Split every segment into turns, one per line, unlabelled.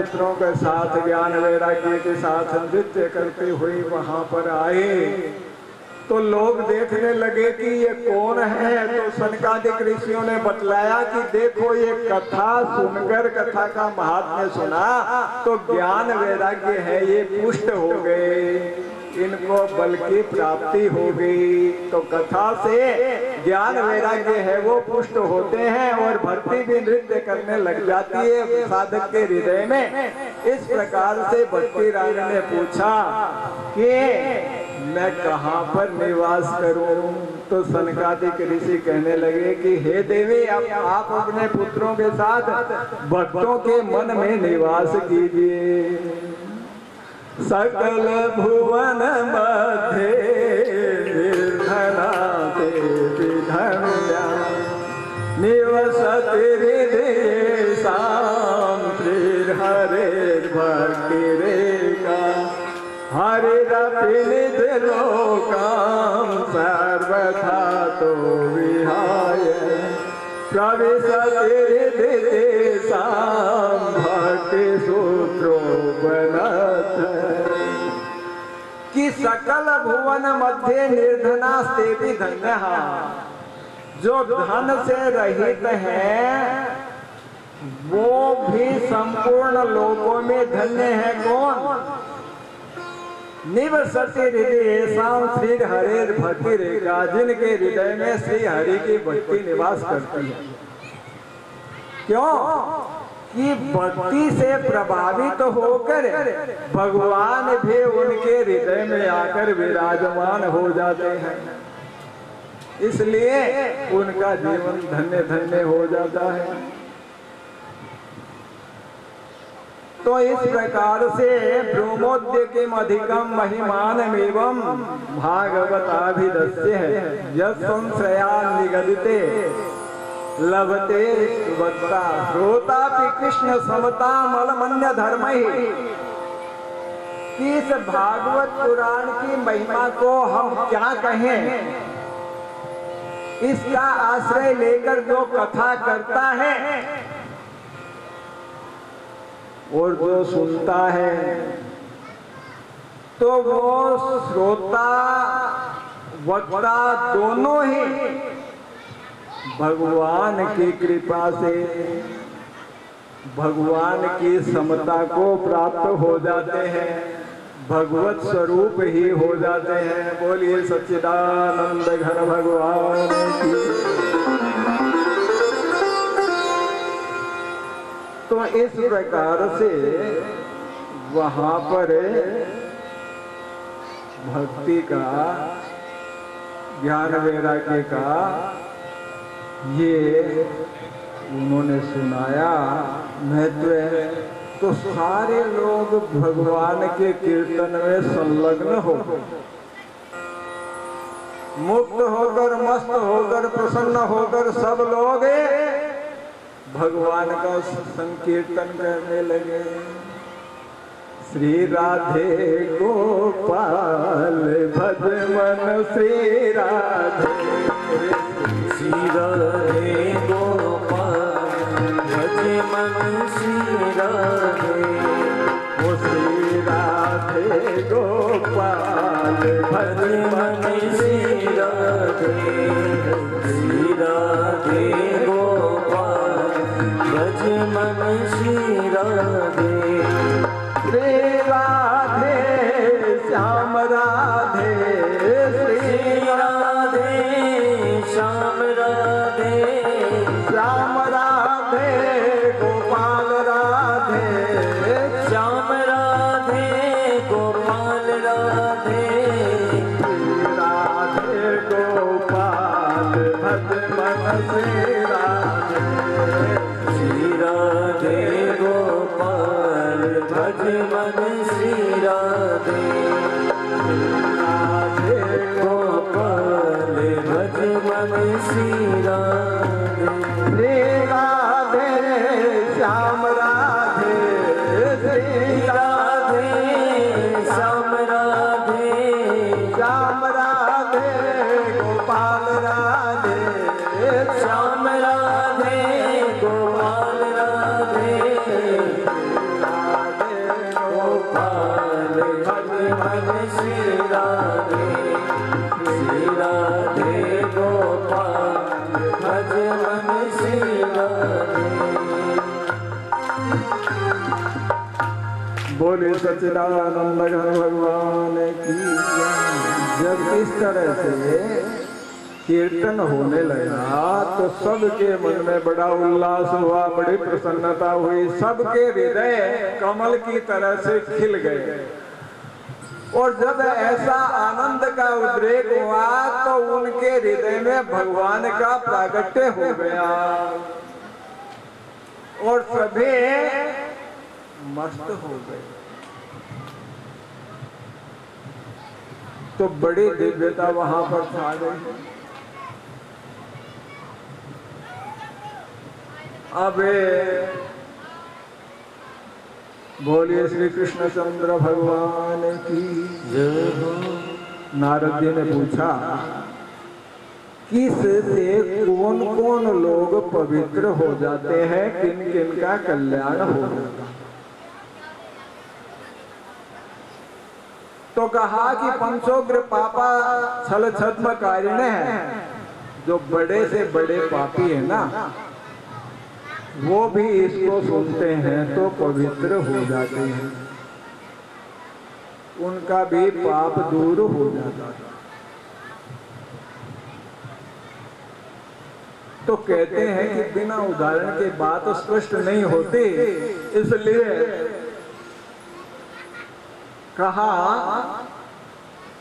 मित्रों के साथ ज्ञान वैराग्य के साथ नृत्य करती हुई वहां पर आए तो लोग देखने लगे कि ये कौन है। तो सनकादिक ऋषियों ने बतलाया कि देखो ये कथा सुनकर, कथा का महात्म्य सुना तो ज्ञान वैराग्य है ये पुष्ट हो गए, इनको बल की प्राप्ति हो गई। तो कथा से ज्ञान वैराग्य है वो पुष्ट होते हैं और भक्ति भी नृत्य करने लग जाती है साधक के हृदय में। इस प्रकार से भक्ति राग ने पूछा कि मैं कहाँ पर निवास करूं। तो सनकादिक ऋषि कहने लगे कि हे देवी, आप अपने पुत्रों के साथ भक्तों के मन में निवास कीजिए। सकल भुवन मध्य निर्धना देवी धन्या निवसति हृदये साम श्री हरे भक्ति रेखा हरिरपि निधि लोकाम सर्वथा तो विहाय प्रविशति हृदये साम भक्ति सूत्रो बनत। कि सकल भुवन मध्य निर्धना स्तेति धन्य, जो धन से रहित है वो भी संपूर्ण लोकों में धन्य है। कौन? निवसति हृदये साम श्री हरे भक्ति रेखा, जिनके हृदय में श्री हरि की भक्ति निवास करती है। क्यों? कि भक्ति से प्रभावित होकर भगवान भी उनके हृदय में आकर विराजमान हो जाते हैं, इसलिए उनका जीवन धन्य धन्य हो जाता है। तो इस प्रकार से ब्रह्मोद्य के अधिकम महिमान एवं भागवताभिधस्य है यत् संश्रया निगदिते लभते वक्ता श्रोतापि कृष्ण समता मलमन्य धर्म ही। इस भागवत पुराण की महिमा को हम क्या कहें, इसका आश्रय लेकर जो कथा करता है और जो सुनता है तो वो श्रोता वक्ता दोनों ही भगवान की कृपा से भगवान की समता को प्राप्त हो जाते हैं, भगवत स्वरूप ही हो जाते हैं। बोलिए सच्चिदानंद घन भगवान की। तो इस प्रकार से वहां पर भक्ति का, ज्ञान वैराग्य का ये उन्होंने सुनाया महत्व है। तो सारे लोग भगवान के कीर्तन में संलग्न हो, मुक्त होकर, मस्त होकर, प्रसन्न होकर सब लोग भगवान का संकीर्तन करने लगे। श्री राधे गोपाल भज मन श्री राधे,
श्री राधे गोपाल भज मन श्री राधे।
ओ श्री राधे गोपाल भज मन
श्री राधे, श्री राधे गोपाल भज मन श्री राधे।
श्री राधे श्याम राधे,
श्री राधे श्याम राधे,
श्याम राधे गोपाल राधे,
श्याम राधे गोपाल राधे।
राधे गोपाल भज मन श्री राधे,
श्री राधे गोपाल भज मन श्री राधे।
राधे
गोपाल भज मन श्री राधे।
श्री राधे श्याम राधे, श्री
राधे श्याम राधे,
श्याम राधे गोपाल राधे,
श्याम राधे गोपाल राधे।
बोले सच्चिदानंद घन भगवान की जय। जब इस तरह से कीर्तन होने लगा तो सबके मन में बड़ा उल्लास हुआ, बड़ी प्रसन्नता हुई, सबके हृदय कमल की तरह से खिल गए। और जब ऐसा आनंद का उद्रेक हुआ तो उनके हृदय में भगवान का प्रागट्य हो गया और सभी मस्त हो गए। तो बड़ी दिव्यता वहां पर छा गई। अब बोलिए श्री कृष्णचंद्र भगवान की
जय हो।
नारद जी ने पूछा, किस से कौन कौन लोग पवित्र हो जाते हैं, किन किन का कल्याण हो जाता। तो कहा कि पंचोग्र पापा छल छद्म कारिण है, जो बड़े से बड़े पापी है ना, वो भी इसको सुनते हैं तो पवित्र हो जाते हैं, उनका भी पाप दूर हो जाता है। तो कहते हैं कि बिना उदाहरण के बात स्पष्ट नहीं होती, इसलिए कहा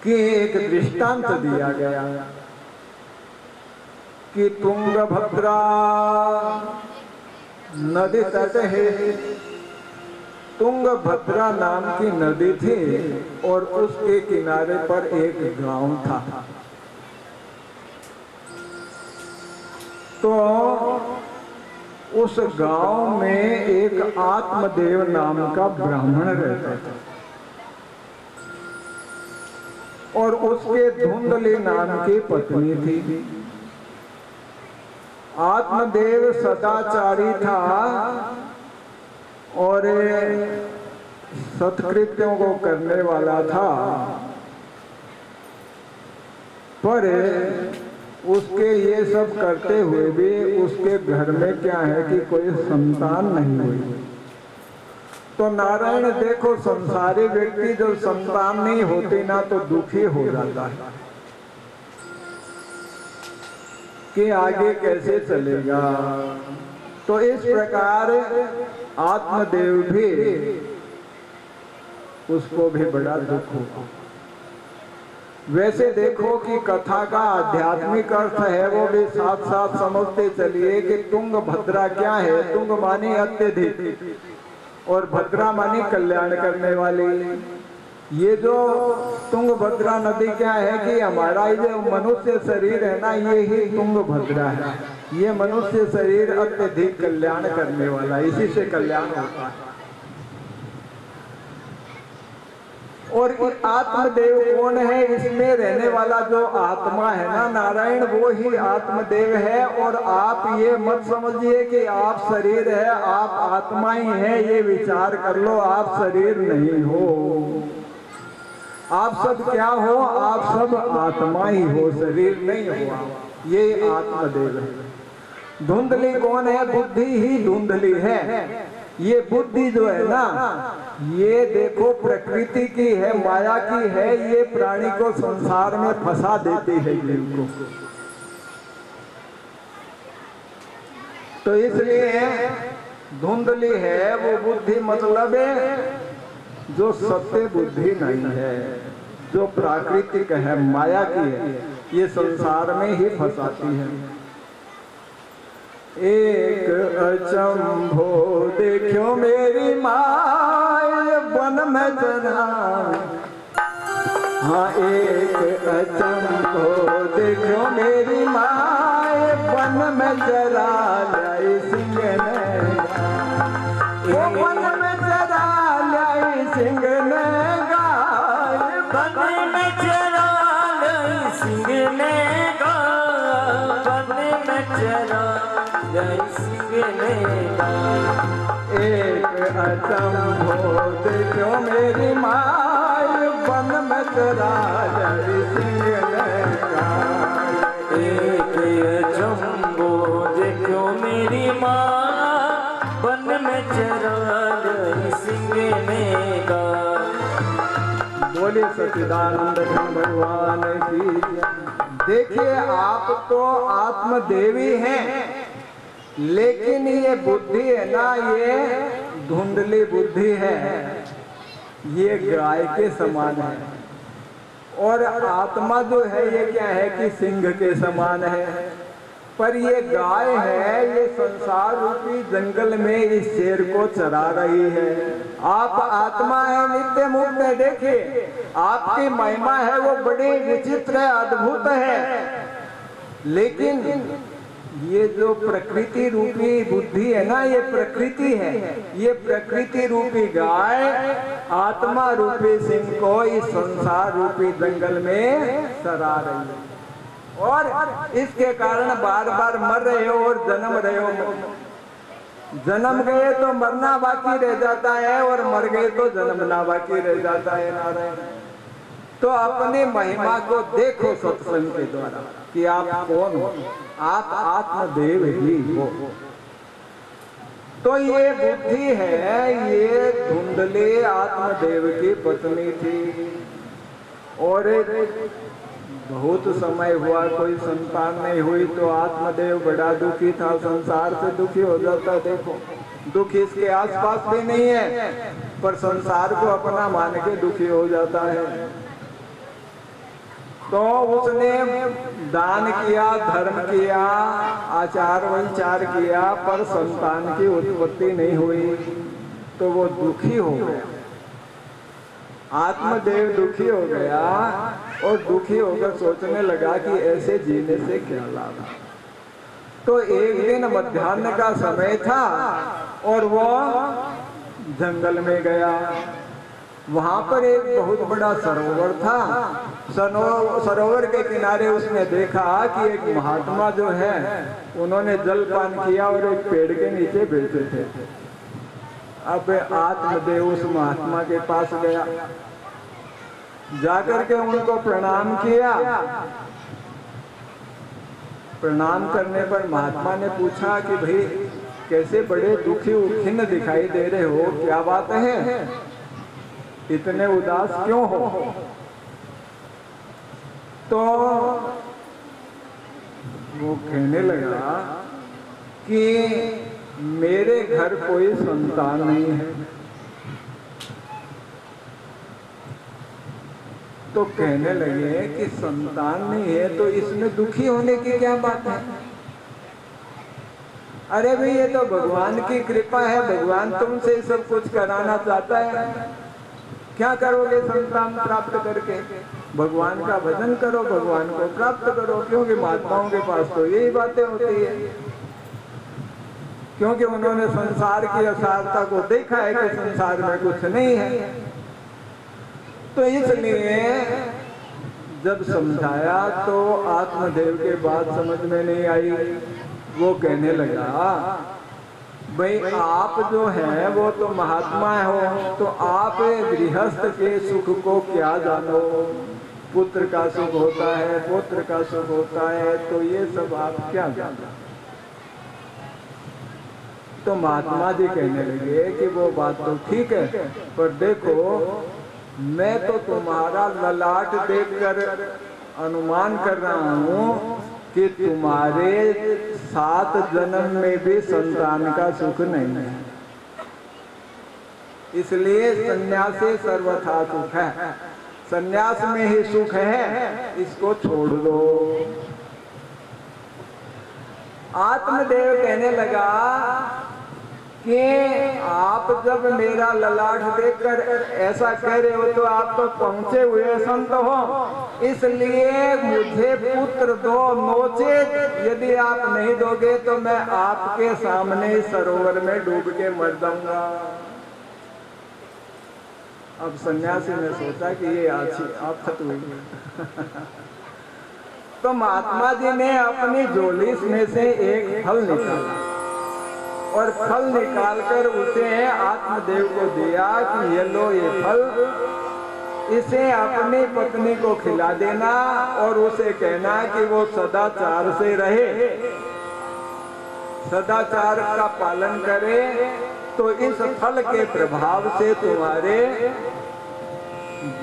कि एक दृष्टांत दिया गया कि तुंगभद्रा नदी तट है, तुंगभद्रा नाम की नदी थी और उसके किनारे पर एक गांव था। तो उस गांव में एक आत्मदेव नाम का ब्राह्मण रहता था और उसके धुंधली नाम की पत्नी थी। आत्मदेव सदाचारी था और सत्कृत्यों को करने वाला था, पर उसके ये सब करते हुए भी उसके घर में क्या है कि कोई संतान नहीं हुई। तो नारायण देखो, संसारी व्यक्ति जब संतान नहीं होती ना तो दुखी हो जाता है कि आगे कैसे चलेगा। तो इस प्रकार आत्मदेव भी, उसको भी बड़ा दुख होगा। वैसे देखो कि कथा का आध्यात्मिक अर्थ है वो भी साथ साथ समझते चलिए कि तुंगभद्रा क्या है। तुंग मानी अत्यधिक और भद्रा मानी कल्याण करने वाली। ये जो तुंगभद्रा नदी क्या है कि हमारा ये जो मनुष्य शरीर है ना, ये ही तुंगभद्रा है। ये मनुष्य शरीर अत्यधिक कल्याण करने वाला, इसी से कल्याण होता है। और आत्मदेव कौन है? इसमें रहने वाला जो आत्मा है ना नारायण, वो ही आत्मदेव है। और आप ये मत समझिए कि आप शरीर है, आप आत्मा ही है, ये विचार कर लो। आप शरीर नहीं हो, आप सब क्या हो? आप सब आत्मा ही हो, शरीर नहीं हो। ये आत्मदेव है। धुंधली कौन है? बुद्धि ही धुंधली है। ये बुद्धि जो है ना, ये देखो प्रकृति की है, माया की है। ये प्राणी को संसार में फंसा देती है जीव को। तो इसलिए धुंधली है वो बुद्धि, मतलब जो सत्य बुद्धि नहीं है, जो प्राकृतिक है, माया की है, ये संसार में ही फंसाती है। एक अचंभो देखो मेरी माय वन में चरा। हाँ, एक अचंभो देखो मेरी माय वन में चरा लाई सिंह ने। वो वन में चरा लाई सिंह ने गाय,
वन में चरा लाई सिंह ने गाय, वन में चरा लाई सिंह ने गाय।
एक अचंभो देखो मेरी माय वन में चरा लाई सिंह ने गाय।
एक अचंभो देखो मेरी माँ वन में चरा लाई सिंह ने गाय।
बोलिए सच्चिदानंद घन भगवान की। देखिए आप तो आत्मदेवी हैं, लेकिन ये बुद्धि है ना, ये धुंधली बुद्धि है, ये गाय के समान है। और आत्मा जो है ये क्या है कि सिंह के समान है। पर ये गाय है, ये संसार रूपी जंगल में इस शेर को चरा रही है। आप आत्मा है, नित्य मुक्त है। देखिए आपकी महिमा है वो बड़ी विचित्र है, अद्भुत है। लेकिन ये जो प्रकृति रूपी बुद्धि है ना, ये प्रकृति है। ये प्रकृति रूपी गाय आत्मा रूपी सिंह को इस संसार रूपी जंगल में चरा रही है। और इसके कारण बार बार मर रहे हो और जन्म रहे हो। जन्म गए तो मरना बाकी रह जाता है, और मर गए तो जन्मना बाकी रह जाता है। नारायण, तो अपनी महिमा को देखो सत्संग के द्वारा कि आप कौन हो। आप आत्मदेव ही हो। तो ये बुद्धि है, ये धुंधले आत्मदेव की पत्नी थी। और बहुत समय हुआ, कोई संतान नहीं हुई, तो आत्मदेव बड़ा दुखी था, संसार से दुखी हो जाता। देखो दुख इसके आसपास भी नहीं है, पर संसार को अपना मान के दुखी हो जाता है। तो उसने दान किया, धर्म किया, आचार विचार किया, पर संतान की उत्पत्ति नहीं हुई, तो वो दुखी हो गया। आत्मदेव दुखी हो गया और दुखी होकर सोचने लगा कि ऐसे जीने से क्या लाभ। तो एक दिन मध्याह्न का समय था और वो जंगल में गया। वहां पर एक बहुत बड़ा सरोवर था। सरोवर के किनारे उसने देखा कि एक महात्मा जो है उन्होंने जल पान किया और एक पेड़ के नीचे बैठे थे। अब आत्मदेव उस महात्मा के पास गया, जाकर के उनको प्रणाम किया। प्रणाम करने पर महात्मा ने पूछा कि भाई कैसे बड़े दुखी खिन्न दिखाई दे रहे हो, क्या बात है, इतने उदास क्यों हो। तो वो कहने लगा कि मेरे घर कोई संतान नहीं है। तो कहने लगे कि संतान नहीं है तो इसमें दुखी होने की क्या बात है। अरे भाई ये तो भगवान की कृपा है, भगवान तुमसे सब कुछ कराना चाहता है। क्या करोगे संतान प्राप्त करके? भगवान का भजन करो, भगवान को प्राप्त करो। क्योंकि महात्माओं के पास तो यही बातें होती है, क्योंकि उन्होंने संसार की असारता को देखा है कि संसार में कुछ नहीं है। तो इसलिए जब समझाया तो आत्मदेव के बात समझ में नहीं आई। वो कहने लगा भाई आप जो हैं वो तो महात्मा हो, तो आप गृहस्थ के सुख को क्या जानो। पुत्र का सुख होता है, पुत्र का सुख होता है, तो ये सब आप क्या जानो। तो महात्मा जी कहने लगे कि वो बात तो ठीक है, पर देखो मैं तो तुम्हारा ललाट देखकर अनुमान कर रहा हूँ कि तुम्हारे 7 जन्म में भी संतान का सुख नहीं है। इसलिए सन्यासी सर्वथा सुख है, सन्यास में ही सुख है, इसको छोड़ दो। आत्मदेव कहने लगा कि आप जब मेरा ललाट देखकर ऐसा कह रहे हो तो आप तो पहुंचे हुए संत हो, इसलिए मुझे पुत्र दो, नोचेत यदि आप नहीं दोगे तो मैं आपके सामने सरोवर में डूब के मर जाऊंगा। अब सन्यासी ने सोचा कि ये आफत हुई। तो महात्मा जी ने अपनी झोली में से एक फल निकाला और फल निकालकर उसे आत्मदेव को दिया कि ये लो ये फल, इसे अपनी पत्नी को खिला देना और उसे कहना कि वो सदाचार से रहे, सदाचार का पालन करे, तो इस फल के प्रभाव से तुम्हारे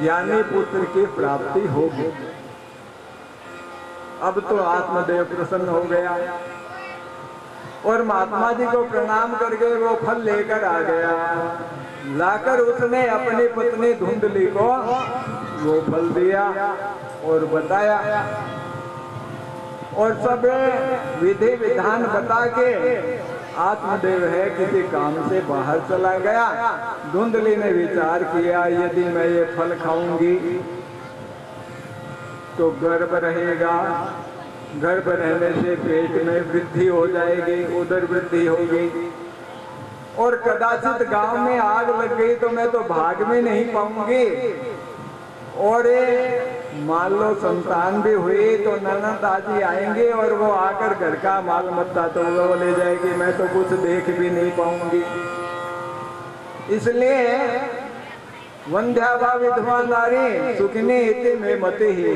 ज्ञानी पुत्र की प्राप्ति होगी। अब तो आत्मदेव प्रसन्न हो गया और महात्मा जी को प्रणाम करके वो फल लेकर आ गया। लाकर उसने अपनी पत्नी धुंधली को वो फल दिया और बताया और सब विधि विधान बता के आत्मदेव है किसी काम से बाहर चला गया। धुंधली ने विचार किया यदि मैं ये फल खाऊंगी तो गर्भ रहेगा, गर्भ रहने से पेट में वृद्धि हो जाएगी, उदर वृद्धि होगी और कदाचित गांव में आग लग गई तो मैं तो भाग में नहीं पाऊंगी और मान लो संतान भी हुई तो ननद दादी आएंगे और वो आकर घर का माल मत्ता तो वो ले जाएगी, मैं तो कुछ देख भी नहीं पाऊंगी। इसलिए वंध्यावा विधवा नारी सुखनी इति में मति ही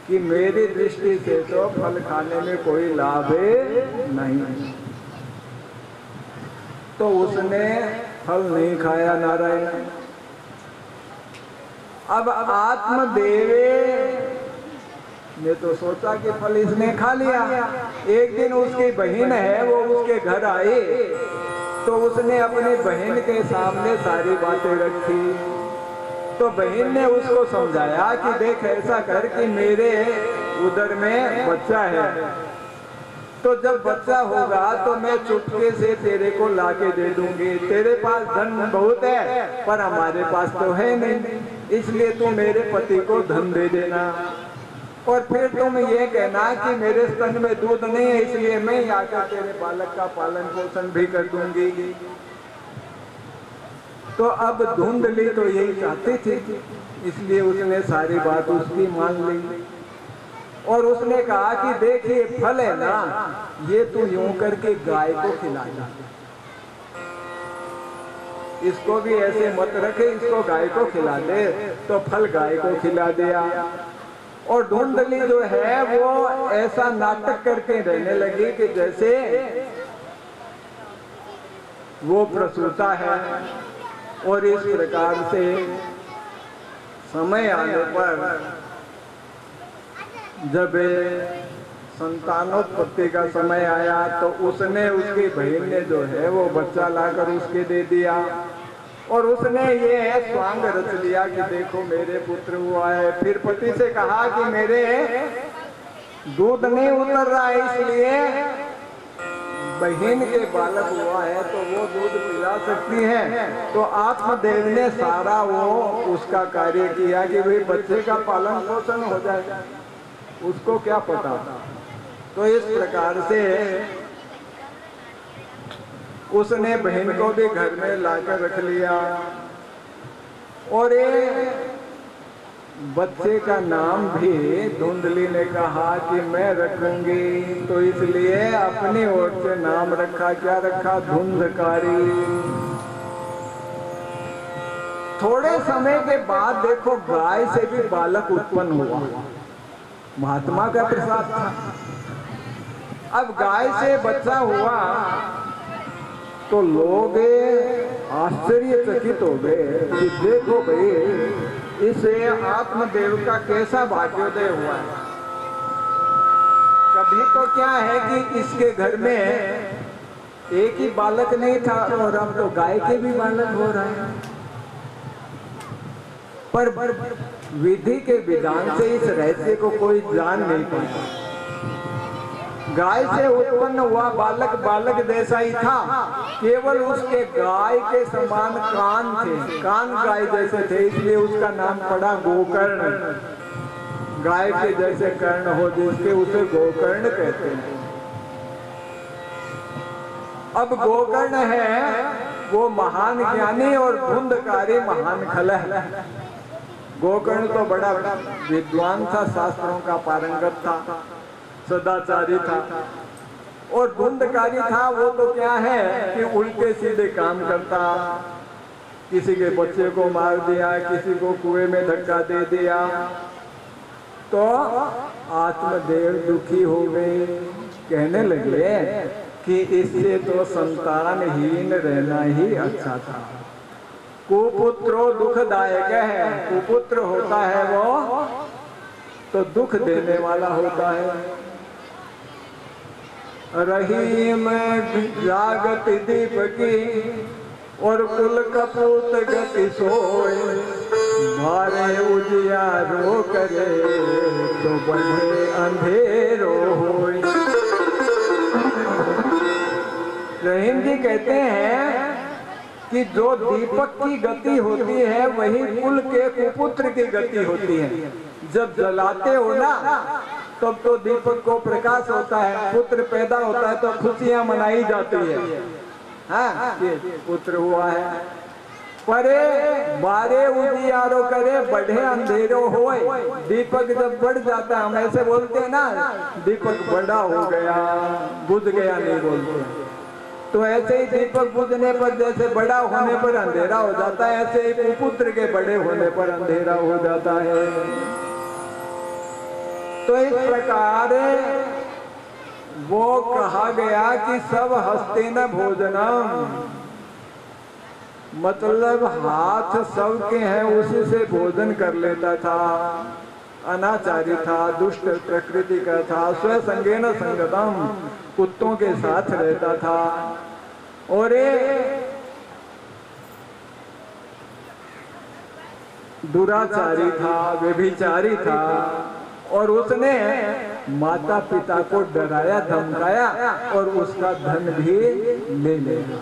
कि मेरी दृष्टि से तो फल खाने में कोई लाभ नहीं। तो उसने फल नहीं खाया नारायण। अब आत्मदेव ने तो सोचा कि फल इसने खा लिया। एक दिन उसकी बहन है वो उसके घर आई तो उसने अपनी बहन के सामने सारी बातें रखी। तो बहन ने उसको समझाया कि देख ऐसा कर कि मेरे उदर में बच्चा है तो जब बच्चा होगा तो मैं चुपके से तेरे को लाके दे दूंगी। तेरे पास धन बहुत है पर हमारे पास तो है नहीं, इसलिए तू मेरे पति को धन दे देना और फिर तुम ये कहना कि मेरे स्तन में दूध नहीं है इसलिए मैं आकर तेरे बालक का पालन पोषण भी कर दूंगी। तो अब धुंधली तो यही चाहती थी, इसलिए उसने सारी बात उसकी मान ली और उसने कहा कि देखिए फल है ना, ये तू यूं करके गाय को खिला दे, इसको भी ऐसे मत रखे, इसको गाय को खिला दे। तो फल गाय को खिला दिया और धुंधली जो है वो ऐसा नाटक करके रहने लगी कि जैसे वो प्रसूता है और इस प्रकार से समय आने पर जब संतानोत्पत्ति का समय आया तो उसने उसकी बहन ने जो है वो बच्चा लाकर उसके दे दिया और उसने ये स्वांग रच लिया कि देखो मेरे पुत्र हुआ है। फिर पति से कहा कि मेरे दूध नहीं उतर रहा है इसलिए बहन के बालक हुआ है तो वो दूध पिला सकती है। तो आत्मदेव ने सारा वो उसका कार्य किया कि भाई बच्चे का पालन पोषण हो जाएगा, उसको क्या पता। तो इस प्रकार से उसने बहन को भी घर में लाकर रख लिया और बच्चे का नाम भी धुंधली ने कहा कि मैं रखूंगी। तो इसलिए अपनी ओर से नाम रखा, क्या रखा? धुंधकारी। थोड़े समय के बाद देखो गाय से भी बालक उत्पन्न हुआ, महात्मा का प्रसाद था। अब गाय से बच्चा हुआ तो लोग आश्चर्यचकित हो गए कि देखो भाई इसे आत्मदेव का कैसा भाग्योदय हुआ है। कभी तो क्या है कि इसके घर में एक ही बालक नहीं था और अब तो गाय के भी बालक हो रहे हैं। पर विधि के विधान से इस रहस्य को कोई जान नहीं पाया। गाय से उत्पन्न हुआ बालक बालक जैसा ही था, केवल उसके गाय के समान कान थे, कान गाय जैसे थे, इसलिए उसका नाम पड़ा गोकर्ण। गाय के जैसे कर्ण हो जिसके उसे गोकर्ण कहते हैं। अब गोकर्ण है वो महान ज्ञानी और धुंधकारी महान खलह। गोकर्ण तो बड़ा विद्वान था, शास्त्रों का पारंगत था, सदाचारी था और धुंधकारी था। वो तो क्या है कि उल्टे सीधे काम करता, किसी के बच्चे को मार दिया, किसी को कुएं में धक्का दे दिया। तो आत्मदेव दुखी हो गए, कहने लगे कि इससे तो संतानहीन रहना ही अच्छा था। कुपुत्रो दुखदायक है। कुपुत्र होता है वो तो दुख देने वाला होता है। रही में जागत दीप की और कुल कपूत गति सोए, मारे उजियारो करे तो बने अंधेरो होए। रहीम जी कहते हैं कि जो दीपक की गति होती है वही कुल के कुपुत्र की गति होती है। जब जलाते हो ना तब तो दीपक को प्रकाश होता है, पुत्र पैदा होता है तो खुशियां मनाई जाती है। हाँ, ये पुत्र हुआ है। परे बारे उजियारो करे बढ़े अंधेरो होए। दीपक जब बढ़ जाता है, हम ऐसे बोलते हैं ना, दीपक बड़ा हो गया, बुझ गया नहीं बोलते। तो ऐसे ही दीपक बुझने पर, जैसे बड़ा होने पर अंधेरा हो जाता है, ऐसे ही कुपुत्र के बड़े होने पर अंधेरा हो जाता है। तो इस प्रकार वो कहा गया कि सब हस्ते न भोजनम, मतलब हाथ सबके हैं उसी से भोजन कर लेता था। अनाचारी था, दुष्ट प्रकृति का था, स्वसंगेन संगतम, कुत्तों के साथ रहता था। और दुराचारी था, व्यभिचारी था। और उसने माता पिता को डराया धमकाया और उसका धन भी ले लिया।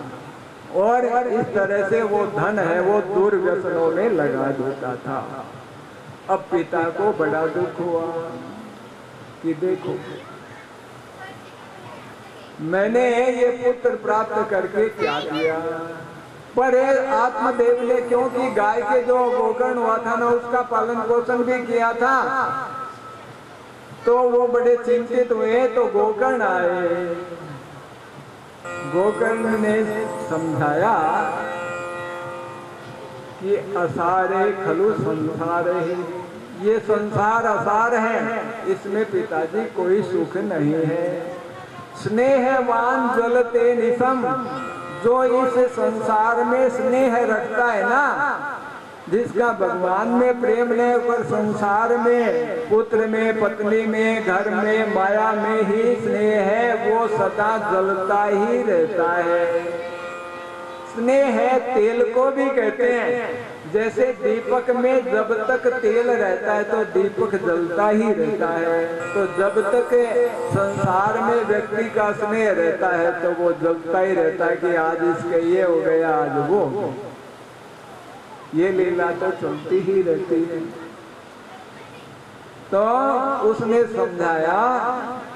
और इस तरह से वो धन है वो दुर्व्यसनों में लगा देता था। अब पिता को बड़ा दुख हुआ कि देखो मैंने ये पुत्र प्राप्त करके क्या किया। पर आत्मदेव ने, क्योंकि गाय के जो गोकर्ण हुआ था ना उसका पालन पोषण भी किया था, तो वो बड़े चिंतित हुए। तो गोकर्ण आए। गोकर्ण ने समझाया कि असारे खलु संसार है, ये संसार असार है, इसमें पिताजी कोई सुख नहीं है। स्नेहवान जलते निसम, जो इस संसार में स्नेह रखता है ना, जिसका भगवान में प्रेम नहीं पर संसार में, पुत्र में, पत्नी में, घर में, माया में ही स्नेह है, वो सदा जलता ही रहता है। स्नेह है तेल को भी कहते हैं। जैसे दीपक में जब तक तेल रहता है तो दीपक जलता ही रहता है। तो जब तक संसार में व्यक्ति का स्नेह रहता है तो वो जलता ही रहता है कि आज इसके ये हो गया, आज वो, ये लीला तो चलती ही रहती है। तो उसने समझाया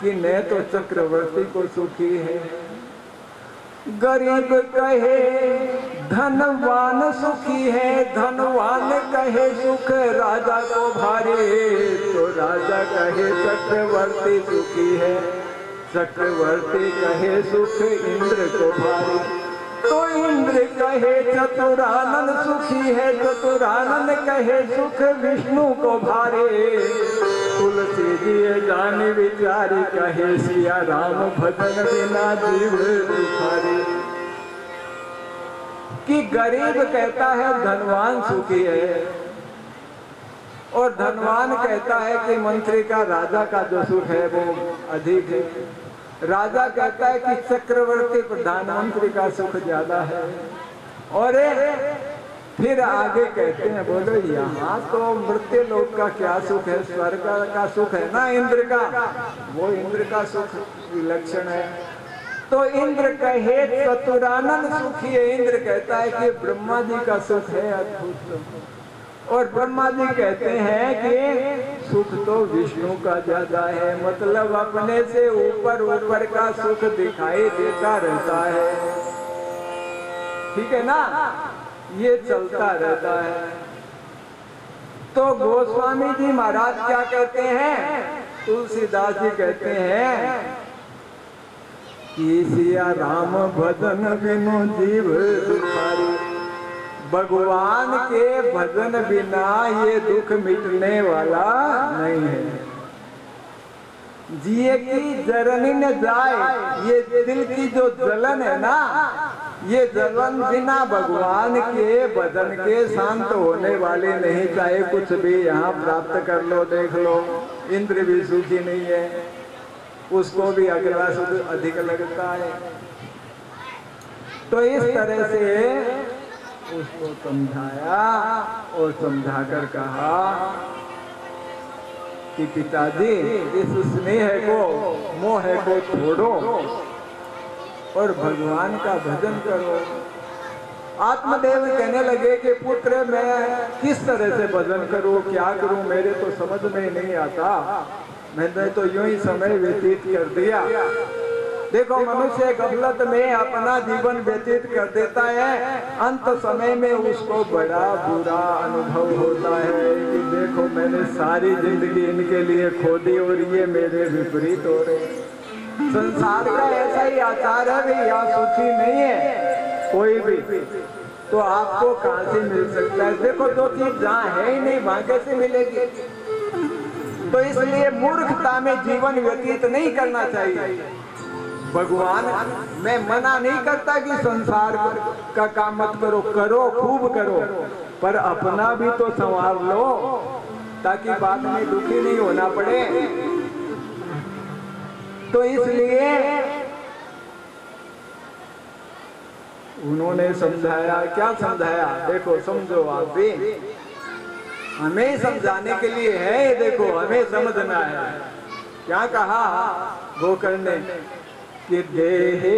कि न तो चक्रवर्ती को सुखी है, गरीब कहे धनवान सुखी है, धनवान कहे सुख राजा को भारी, तो राजा कहे चक्रवर्ती सुखी है, चक्रवर्ती कहे सुख इंद्र को भारी, तो इंद्र कहे चतुरानन सुखी है, चतुरानन कहे सुख विष्णु को भारे, तुलसी जी जान विचारी कहे सिया राम भजन बिना जीव दुखारे। कि गरीब कहता है धनवान सुखी है, और धनवान कहता है कि मंत्री का, राजा का जो सुख है वो अधिक है। राजा कहता है कि चक्रवर्ती प्रधानमंत्री का सुख ज्यादा है। और फिर आगे कहते हैं, बोलो यहाँ तो मृत्यु लोक का क्या सुख है, स्वर्ग का सुख है ना इंद्र का, वो इंद्र का सुख विलक्षण है। तो इंद्र कहे चतुरानन सुखी है, इंद्र कहता है कि ब्रह्मा जी का सुख है अद्भुत, और ब्रह्मा जी कहते हैं कि सुख तो विष्णु का ज्यादा है। मतलब अपने से ऊपर ऊपर का सुख दिखाई देता रहता है, ठीक है ना, ये चलता रहता है। तो गोस्वामी जी महाराज क्या कहते हैं, तुलसीदास जी कहते हैं कि सिया राम भजन बिनु जीव दुखारी, भगवान के भजन बिना ये दुख मिटने वाला नहीं है। जिए की जरनी न जाए, ये दिल की जो जलन है ना, ये जलन बिना भगवान के भजन के शांत होने वाले नहीं। चाहे कुछ भी यहाँ प्राप्त कर लो, देख लो, इंद्र भी सुखी नहीं है, उसको भी अगला सुख अधिक लगता है। तो इस तरह से उसको समझाया और समझाकर कहा कि पिताजी इस स्नेह को, मोह को छोड़ो और भगवान का भजन करो। आत्मदेव कहने लगे कि पुत्र मैं किस तरह से भजन करूं, क्या करूं, मेरे तो समझ में नहीं आता। मैंने तो यूं ही समय व्यतीत कर दिया। देखो, मनुष्य गफलत में अपना जीवन व्यतीत कर देता है, अंत समय में उसको बड़ा बुरा अनुभव होता है कि देखो मैंने सारी जिंदगी इनके लिए खो दी और ये मेरे विपरीत हो रहे। संसार का ऐसा ही आचार है भाई, यहाँ सुखी नहीं है कोई भी, तो आपको कहां से मिल सकता है? देखो, जो चीज जहाँ है ही नहीं वहां कैसे मिलेगी? तो इसलिए मूर्खता में जीवन व्यतीत नहीं करना चाहिए। भगवान, मैं मना नहीं करता कि संसार का काम मत करो, करो, खूब करो, पर अपना भी तो संवार लो ताकि बाद में दुखी नहीं होना पड़े। तो इसलिए उन्होंने समझाया। क्या समझाया? देखो, समझो आप भी, हमें समझाने के लिए है। देखो, हमें समझना है। क्या कहा गोकर्ण ने कि देहे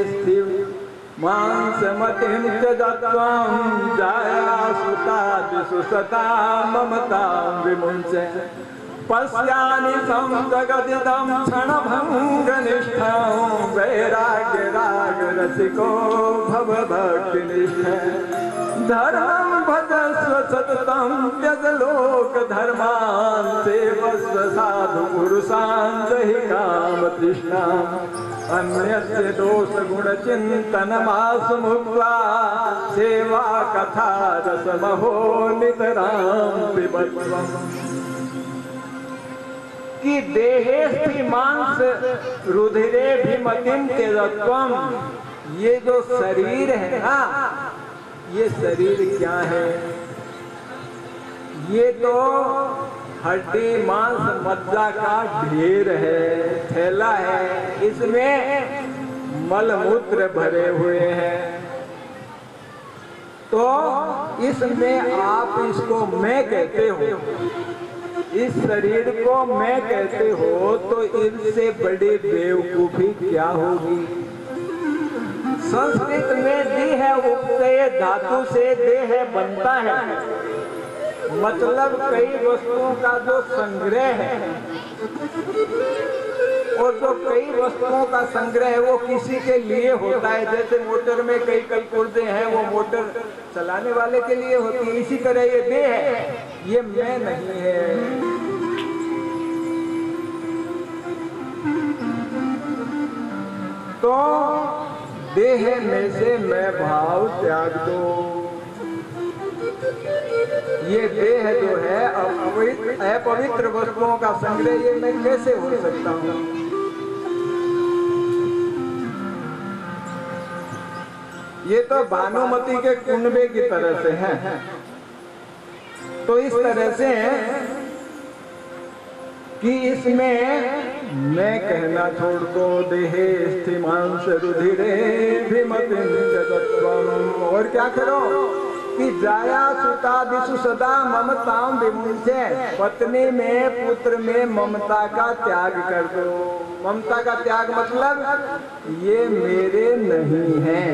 स्थिर मांस मतिम त्यजत्वं जाया सुता दिसुसता ममता विमुञ्चे पश्यानि संजगदिदं क्षणभङ्गनिष्ठं वैराग्य राग रसिको भवभक्तिनिष्ठः धर्मं भजस्व सततं त्यज लोक धर्मान् सेवस्व साधु पुरुषान् जहि काम तृष्णाम् अन्यस्य दोष गुण चिन्तनमासु मुक्त्वा सेवा कथा रसमहो नितरां पिबत्वम्। कि देहेस्ति मांस रुधिरे भीमतिम तेजत्वम, ये जो शरीर है ना, ये शरीर क्या है? ये तो हड्डी मांस मज्जा का ढेर है, थैला है, इसमें मलमूत्र भरे हुए हैं। तो इसमें आप इसको मैं कहते हो, इस शरीर को मैं कहते हो, तो इनसे बड़ी बेवकूफी क्या होगी? संस्कृत में देह उपचय धातु से देह बनता है, मतलब कई वस्तुओं का जो संग्रह है, और जो कई वस्तुओं का संग्रह है वो किसी के लिए होता है। जैसे मोटर में कई पुर्जे हैं, वो मोटर चलाने वाले के लिए होती है। इसी तरह ये देह है, ये मैं नहीं है। तो देह में से मैं भाव त्याग दो। ये देह जो है अपवित्र वस्तुओं का संग्रह, ये मैं कैसे हो सकता हूँ? ये तो भानुमति के कुंडे की तरह से है। तो इस तरह से कि इसमें मैं कहना छोड़ दो। देहे स्थिमांस रुधिरे भीमतिम जगत्वम, और क्या करो कि जाया सुता दिशु सदा ममताम विमुञ्चे, पत्नी में पुत्र में ममता का त्याग कर दो। ममता का त्याग मतलब ये मेरे नहीं है,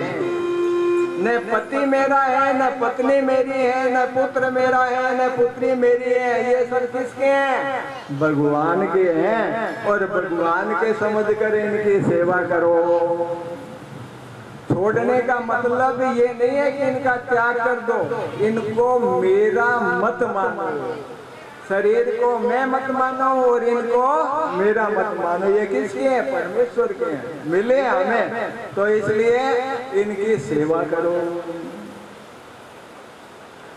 न पति मेरा है, न पत्नी मेरी है, न पुत्र मेरा है, न पुत्री मेरी है। ये सब किसके हैं? भगवान के हैं। और भगवान के समझ कर इनकी सेवा करो। छोड़ने का मतलब ये नहीं है कि इनका त्याग कर दो, इनको मेरा मत मानो। शरीर को मैं मत मानो और इनको मेरा मत मानो। ये किसके हैं? परमेश्वर के हैं, मिले हमें, तो इसलिए इनकी सेवा करो।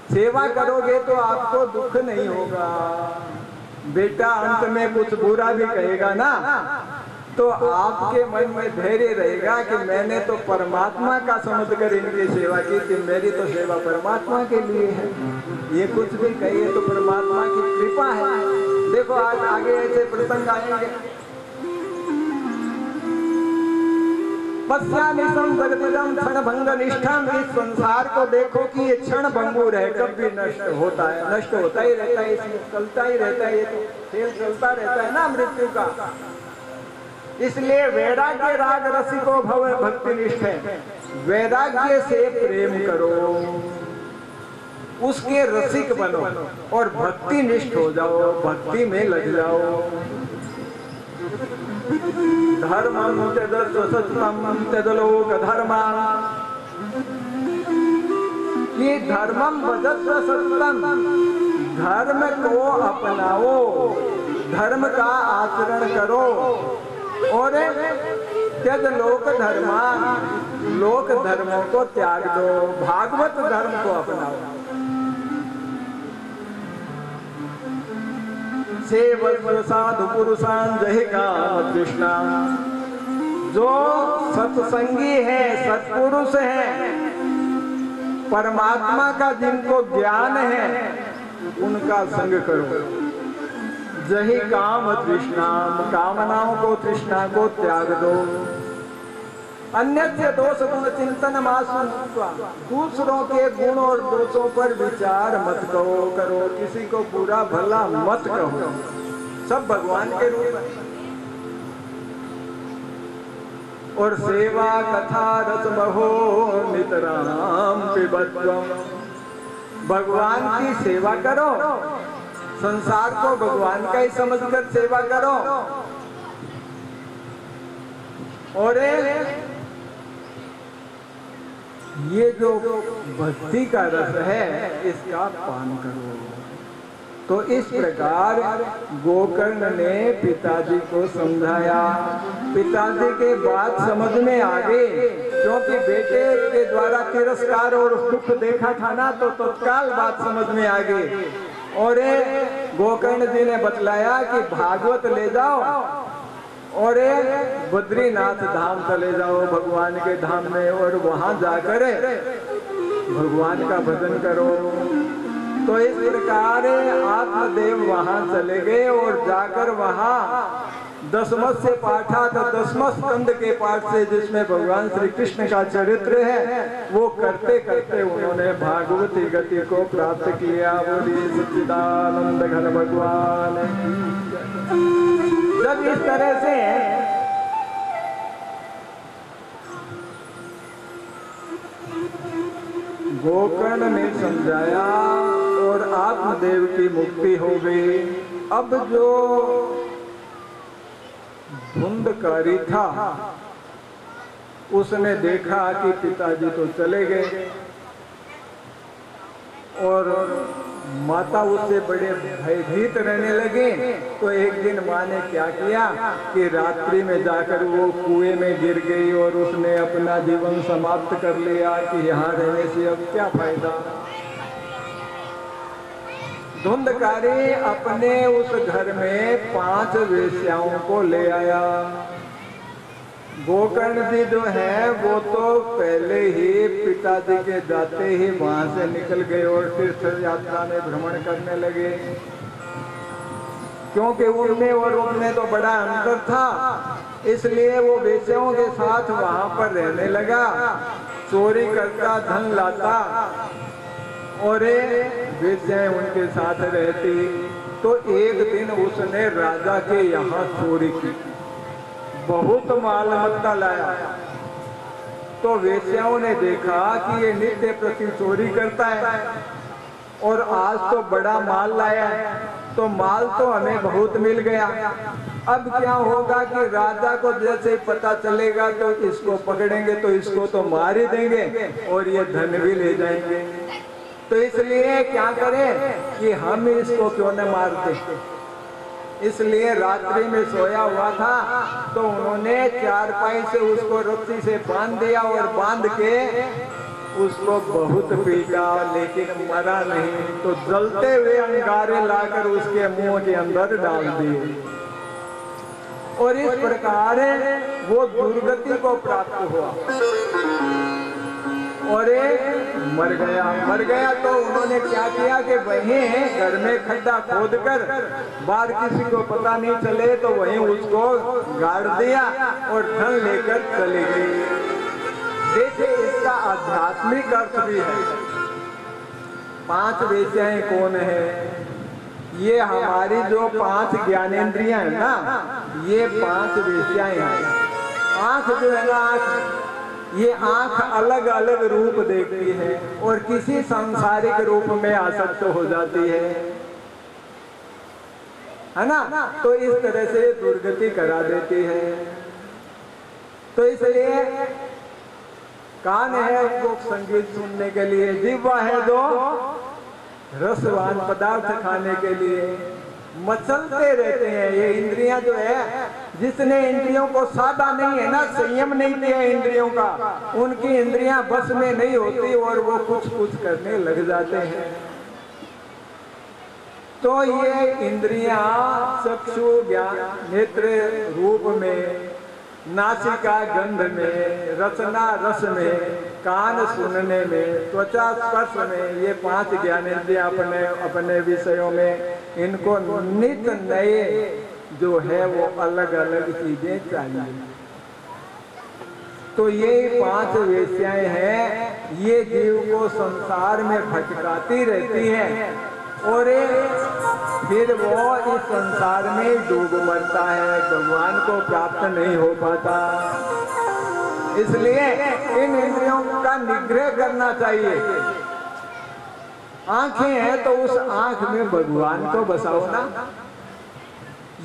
सेवा करोगे तो आपको दुख नहीं होगा। बेटा अंत में कुछ बुरा भी कहेगा ना, तो आपके मन में धैर्य रहेगा कि मैंने तो परमात्मा का समझकर इनकी सेवा की कि मेरी तो सेवा परमात्मा के लिए है। ये कुछ भी कहिए तो परमात्मा की कृपा है। देखो आज आगे ऐसे प्रसंग आएंगे। पश्यामिषं जगतिदं क्षणभंग निष्ठम। इस संसार को देखो कि ये क्षण भंगुर है, कभी नष्ट होता है, नष्ट होता ही रहता है, इसमें चलता ही रहता है, ये तो खेल चलता रहता है ना मृत्यु का। इसलिए वैराग्य राग रसिको भव भक्ति निष्ठे। वैराग्य से प्रेम करो, उसके रसिक बनो और भक्ति निष्ठ हो जाओ, भक्ति में लग जाओ। धर्मं त्यजस्व सत्यं त्यजलोक धर्मं। ये धर्मं भजस्व सत्यं, धर्म को अपनाओ, धर्म का आचरण करो। और त्यज लोक धर्मान, लोक धर्मों को त्याग दो, भागवत धर्म को अपनाओ। सेवस्व साधु पुरुषान जहि काम कृष्णा। जो सत्संगी है, सत्पुरुष है, परमात्मा का जिनको ज्ञान है, उनका संग करो। जही काम तृष्णा, कामनाओं को, तृष्णा को त्याग दो। अन्यस्य दोष गुण चिंतन मासु, दूसरों के गुण और दोषों पर विचार मत करो, किसी को बुरा भला मत कहो, सब भगवान के रूप है। और सेवा कथा रस बहो नितराम पिबत्वम। भगवान की सेवा करो, संसार को भगवान का ही समझकर सेवा करो। और ये जो भक्ति का रस है, इसका पान करो। तो इस प्रकार गोकर्ण ने पिताजी को समझाया। पिताजी के बात समझ में आ गई, क्योंकि बेटे के द्वारा तिरस्कार और दुख देखा था ना, तो तत्काल बात समझ में आ गई। और गोकर्ण जी ने बतलाया कि भागवत ले जाओ और बद्रीनाथ धाम चले जाओ, भगवान के धाम में, और वहां जाकर भगवान का भजन करो। तो इस प्रकार आत्मदेव वहां चले गए और जाकर वहां दशमस से पाठा, तो दशमस स्कंद के पाठ से, जिसमें भगवान श्री कृष्ण का चरित्र है, वो करते करते उन्होंने भागवती गति को प्राप्त किया। बोलिए सच्चिदानंद घन भगवान। जब इस तरह से गोकर्ण ने समझाया और आत्मदेव की मुक्ति हो गई। अब जो धुंधकारी था, उसने देखा कि पिताजी तो चले गए और माता उससे बड़े भयभीत रहने लगे। तो एक दिन माँ ने क्या किया कि रात्रि में जाकर वो कुएं में गिर गई और उसने अपना जीवन समाप्त कर लिया कि यहाँ रहने से अब क्या फायदा। धुंधकारी अपने उस घर में 5 वेश्याओं को ले आया। गोकर्ण जी जो है वो तो पहले ही पिताजी के जाते ही वहां से निकल गए और तीर्थ यात्रा में भ्रमण करने लगे, क्योंकि उनमें और उनमें तो बड़ा अंतर था। इसलिए वो वेश्याओं के साथ वहां पर रहने लगा, चोरी करता, धन लाता और वेश्याएं उनके साथ रहती। तो एक दिन उसने राजा के यहाँ चोरी की, बहुत माल मत्ता लाया। तो वेश्याओं ने देखा कि ये नित्य प्रति चोरी करता है और आज तो बड़ा माल लाया है, तो माल तो हमें बहुत मिल गया। अब क्या होगा कि राजा को जैसे पता चलेगा तो इसको पकड़ेंगे, तो इसको तो मार ही देंगे और ये धन भी ले जाएंगे। तो इसलिए क्या करें कि हम इसको क्यों न मार दें। इसलिए रात्रि में सोया हुआ था, तो उन्होंने चारपाई से उसको रस्सी से बांध दिया और बांध के उसको बहुत पीटा, लेकिन मरा नहीं। तो जलते हुए अंगारे लाकर उसके मुंह के अंदर डाल दिए। और इस प्रकार वो दुर्गति को प्राप्त हुआ और मर गया। तो उन्होंने क्या किया कि वहीं घर में खड्डा खोदकर बाहर किसी को पता नहीं चले तो वहीं उसको गाड़ दिया और धन लेकर चले गए। देखिए इसका आध्यात्मिक अर्थ भी है। 5 वेश्याएं कौन है? ये हमारी जो 5 ज्ञानेंद्रियां है ना, ये 5 वेश्याएं हैं। आंख जो है ना, ये आंख अलग अलग रूप देखती है और किसी सांसारिक रूप में आसक्त हो जाती है ना। तो इस तरह से दुर्गति करा देती है। तो इसलिए कान है उनको संगीत सुनने के लिए, जिह्वा है जो रसवान पदार्थ खाने के लिए, मचलते रहते हैं। ये इंद्रियां जो है, जिसने इंद्रियों को साधा नहीं है ना, संयम नहीं दिया इंद्रियों का, उनकी इंद्रियां बस में नहीं होती और वो कुछ करने लग जाते हैं। तो ये इंद्रियां चक्षु ज्ञान, नेत्र रूप में, नासिका गंध में, रचना रस में, कान सुनने में, त्वचा स्पर्श में, ये 5 ज्ञानेंद्रियां अपने विषयों में, इनको नित नए जो है वो अलग अलग चीजें चाहिए। तो ये 5 वेश्याएं हैं, ये जीव को संसार में भटकाती रहती है और फिर वो इस संसार में डूब मरता है, भगवान को प्राप्त नहीं हो पाता। इसलिए इन इंद्रियों का निग्रह करना चाहिए। आंखें हैं तो उस आंख में भगवान को बसाओ ना।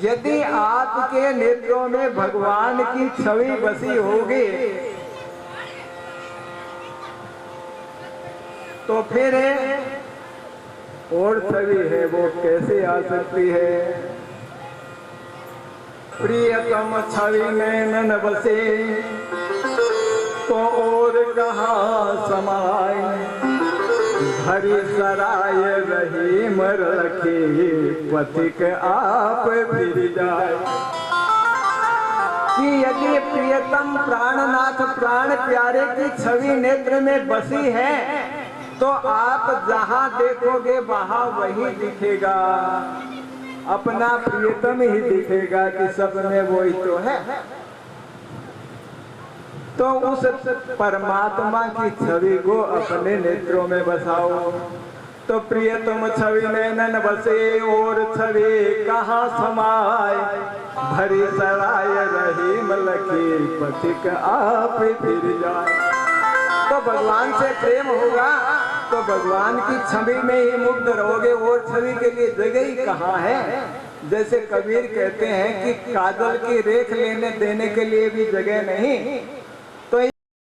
यदि आपके नेत्रों में भगवान की छवि बसी होगी तो फिर और छवि है वो कैसे आ सकती है? प्रियतम छवि में न बसे तो और कहाँ समाए, हरि सराय रहीम रखे पथिक आप फिर जाए। कि यदि प्रियतम प्राणनाथ प्राण प्यारे की छवि नेत्र में बसी है तो आप जहां देखोगे वहां वही दिखेगा, अपना प्रियतम ही दिखेगा कि सब में वही तो है। तो उस परमात्मा की छवि को अपने नेत्रों में बसाओ। तो प्रियतम छवि में न बसे और छवि कहाँ समाए, भरी सराय रहीम लखी पथिक आप फिर जाए। तो भगवान से प्रेम होगा तो भगवान की छवि में ही मुग्ध रहोगे और छवि के लिए जगह ही कहाँ है। जैसे कबीर कहते हैं कि काजल की रेख लेने देने के लिए भी जगह नहीं,